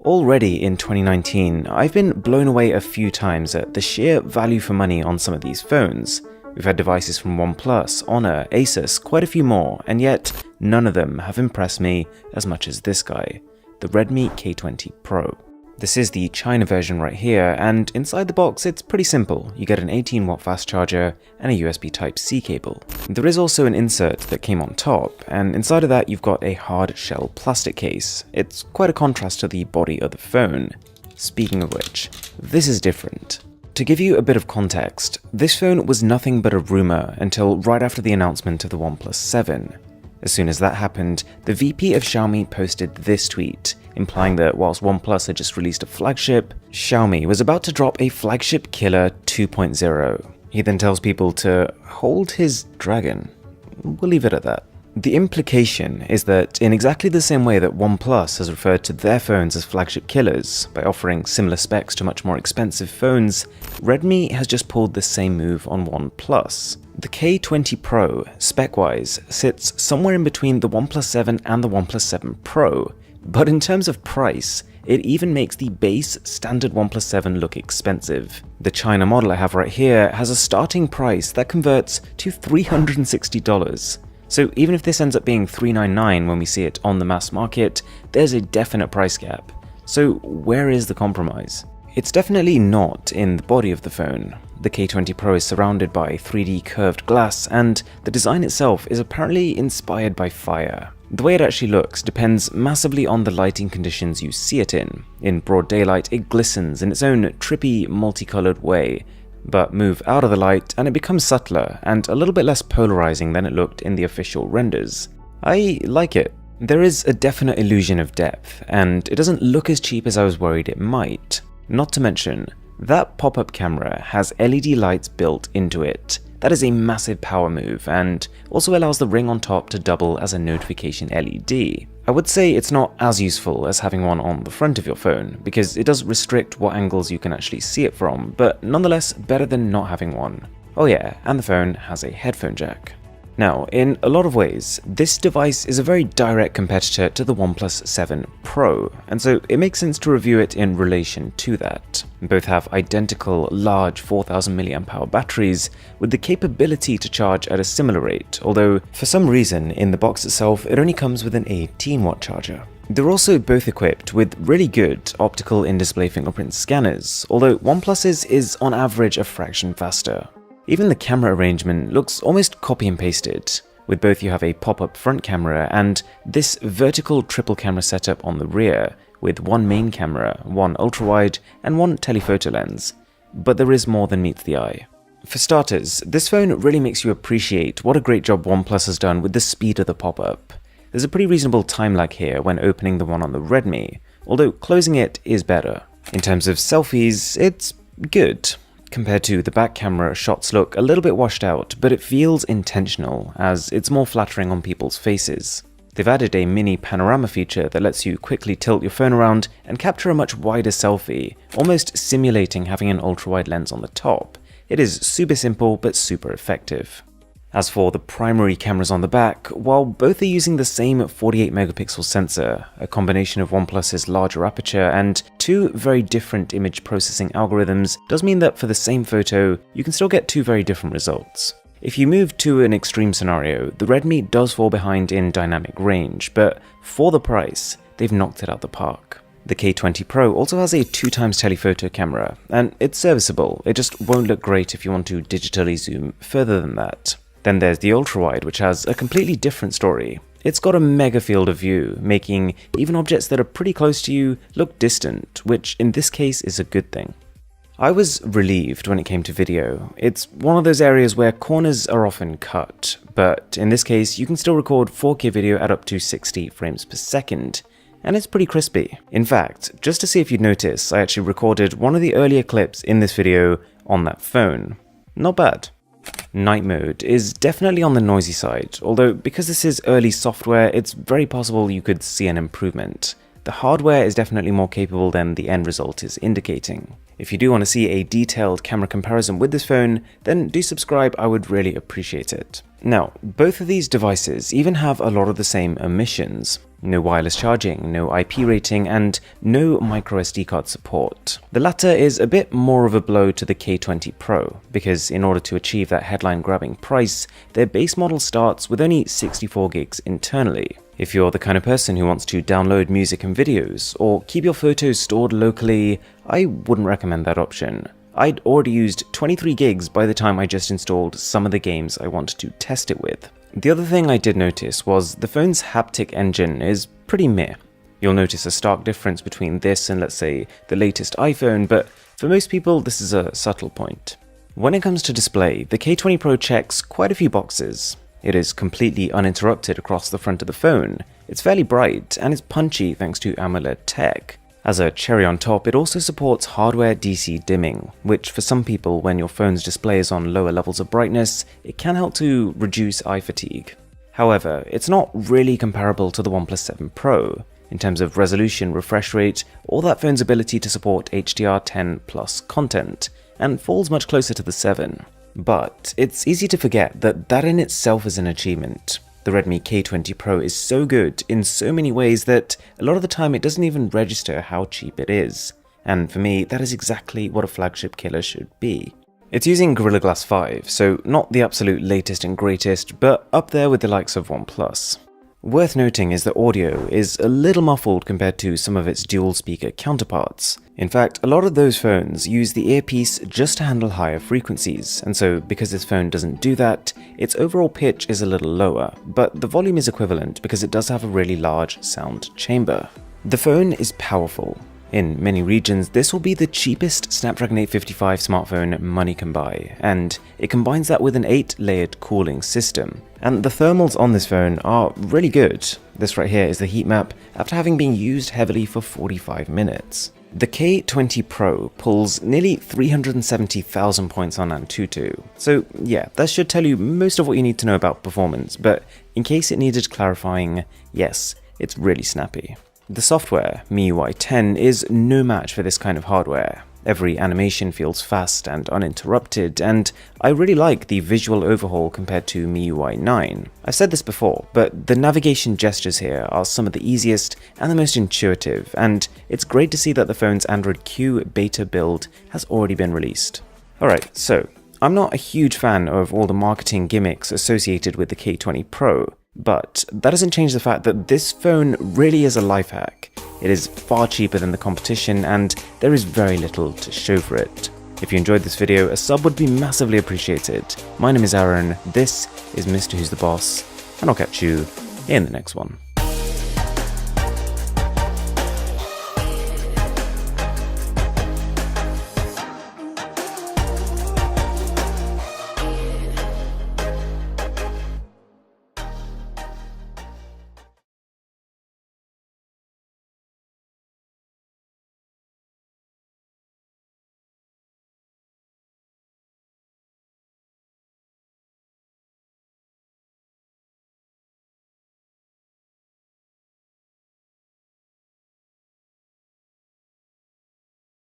Already in 2019, I've been blown away a few times at the sheer value for money on some of these phones. We've had devices from OnePlus, Honor, Asus, quite a few more, and yet none of them have impressed me as much as this guy, the Redmi K20 Pro. This is the China version right here, and inside the box it's pretty simple. You get an 18-watt fast charger and a USB Type-C cable. There is also an insert that came on top, and inside of that you've got a hard shell plastic case. It's quite a contrast to the body of the phone. Speaking of which, this is different. To give you a bit of context, this phone was nothing but a rumor until right after the announcement of the OnePlus 7. As soon as that happened, the VP of Xiaomi posted this tweet, implying that whilst OnePlus had just released a flagship, Xiaomi was about to drop a flagship killer 2.0. He then tells people to hold his dragon. We'll leave it at that. The implication is that in exactly the same way that OnePlus has referred to their phones as flagship killers by offering similar specs to much more expensive phones, Redmi has just pulled the same move on OnePlus. The K20 Pro, spec-wise, sits somewhere in between the OnePlus 7 and the OnePlus 7 Pro, but in terms of price, it even makes the base standard OnePlus 7 look expensive. The China model I have right here has a starting price that converts to $360. So even if this ends up being $399 when we see it on the mass market, there's a definite price gap. So where is the compromise? It's definitely not in the body of the phone. The K20 Pro is surrounded by 3D curved glass, and the design itself is apparently inspired by fire. The way it actually looks depends massively on the lighting conditions you see it in. In broad daylight, it glistens in its own trippy, multicolored way, but move out of the light and it becomes subtler and a little bit less polarizing than it looked in the official renders. I like it. There is a definite illusion of depth, and it doesn't look as cheap as I was worried it might. Not to mention, that pop-up camera has LED lights built into it. That is a massive power move, and also allows the ring on top to double as a notification LED. I would say it's not as useful as having one on the front of your phone, because it does restrict what angles you can actually see it from, but nonetheless better than not having one. Oh yeah, and the phone has a headphone jack. Now, in a lot of ways, this device is a very direct competitor to the OnePlus 7 Pro, and so it makes sense to review it in relation to that. Both have identical large 4000 mAh batteries with the capability to charge at a similar rate, although for some reason in the box itself it only comes with an 18-watt charger. They're also both equipped with really good optical in-display fingerprint scanners, although OnePlus's is on average a fraction faster. Even the camera arrangement looks almost copy and pasted. With both you have a pop-up front camera and this vertical triple camera setup on the rear, with one main camera, one ultra-wide, and one telephoto lens. But there is more than meets the eye. For starters, this phone really makes you appreciate what a great job OnePlus has done with the speed of the pop-up. There's a pretty reasonable time lag here when opening the one on the Redmi, although closing it is better. In terms of selfies, it's good. Compared to the back camera, shots look a little bit washed out, but it feels intentional, as it's more flattering on people's faces. They've added a mini panorama feature that lets you quickly tilt your phone around and capture a much wider selfie, almost simulating having an ultra-wide lens on the top. It is super simple, but super effective. As for the primary cameras on the back, while both are using the same 48 megapixel sensor, a combination of OnePlus's larger aperture and two very different image processing algorithms does mean that for the same photo, you can still get two very different results. If you move to an extreme scenario, the Redmi does fall behind in dynamic range, but for the price, they've knocked it out the park. The K20 Pro also has a 2x telephoto camera, and it's serviceable, it just won't look great if you want to digitally zoom further than that. Then there's the ultra-wide, which has a completely different story. It's got a mega field of view, making even objects that are pretty close to you look distant, which in this case is a good thing. I was relieved when it came to video. It's one of those areas where corners are often cut, but in this case you can still record 4K video at up to 60 frames per second, and it's pretty crispy. In fact, just to see if you'd notice, I actually recorded one of the earlier clips in this video on that phone. Not bad. Night mode is definitely on the noisy side, although because this is early software, it's very possible you could see an improvement. The hardware is definitely more capable than the end result is indicating. If you do want to see a detailed camera comparison with this phone, then do subscribe, I would really appreciate it. Now, both of these devices even have a lot of the same omissions. No wireless charging, no IP rating, and no microSD card support. The latter is a bit more of a blow to the K20 Pro, because in order to achieve that headline-grabbing price, their base model starts with only 64 gigs internally. If you're the kind of person who wants to download music and videos, or keep your photos stored locally, I wouldn't recommend that option. I'd already used 23 gigs by the time I just installed some of the games I wanted to test it with. The other thing I did notice was the phone's haptic engine is pretty meh. You'll notice a stark difference between this and, let's say, the latest iPhone, but for most people this is a subtle point. When it comes to display, the K20 Pro checks quite a few boxes. It is completely uninterrupted across the front of the phone, it's fairly bright, and it's punchy thanks to AMOLED tech. As a cherry on top, it also supports hardware DC dimming, which for some people, when your phone's display is on lower levels of brightness, it can help to reduce eye fatigue. However, it's not really comparable to the OnePlus 7 Pro in terms of resolution, refresh rate, or that phone's ability to support HDR10 plus content, and falls much closer to the 7. But it's easy to forget that that in itself is an achievement. The Redmi K20 Pro is so good in so many ways that a lot of the time it doesn't even register how cheap it is. And for me, that is exactly what a flagship killer should be. It's using Gorilla Glass 5, so not the absolute latest and greatest, but up there with the likes of OnePlus. Worth noting is that audio is a little muffled compared to some of its dual speaker counterparts. In fact, a lot of those phones use the earpiece just to handle higher frequencies, and so because this phone doesn't do that, its overall pitch is a little lower, but the volume is equivalent because it does have a really large sound chamber. The phone is powerful. In many regions, this will be the cheapest Snapdragon 855 smartphone money can buy, and it combines that with an 8-layered cooling system. And the thermals on this phone are really good. This right here is the heat map after having been used heavily for 45 minutes. The K20 Pro pulls nearly 370,000 points on Antutu, so yeah, that should tell you most of what you need to know about performance, but in case it needed clarifying, yes, it's really snappy. The software, MIUI 10, is no match for this kind of hardware. Every animation feels fast and uninterrupted, and I really like the visual overhaul compared to MIUI 9. I've said this before, but the navigation gestures here are some of the easiest and the most intuitive, and it's great to see that the phone's Android Q beta build has already been released. Alright, so I'm not a huge fan of all the marketing gimmicks associated with the K20 Pro, but that doesn't change the fact that this phone really is a life hack. It is far cheaper than the competition, and there is very little to show for it. If you enjoyed this video, a sub would be massively appreciated. My name is Aaron, this is Mr. Who's the Boss, and I'll catch you in the next one.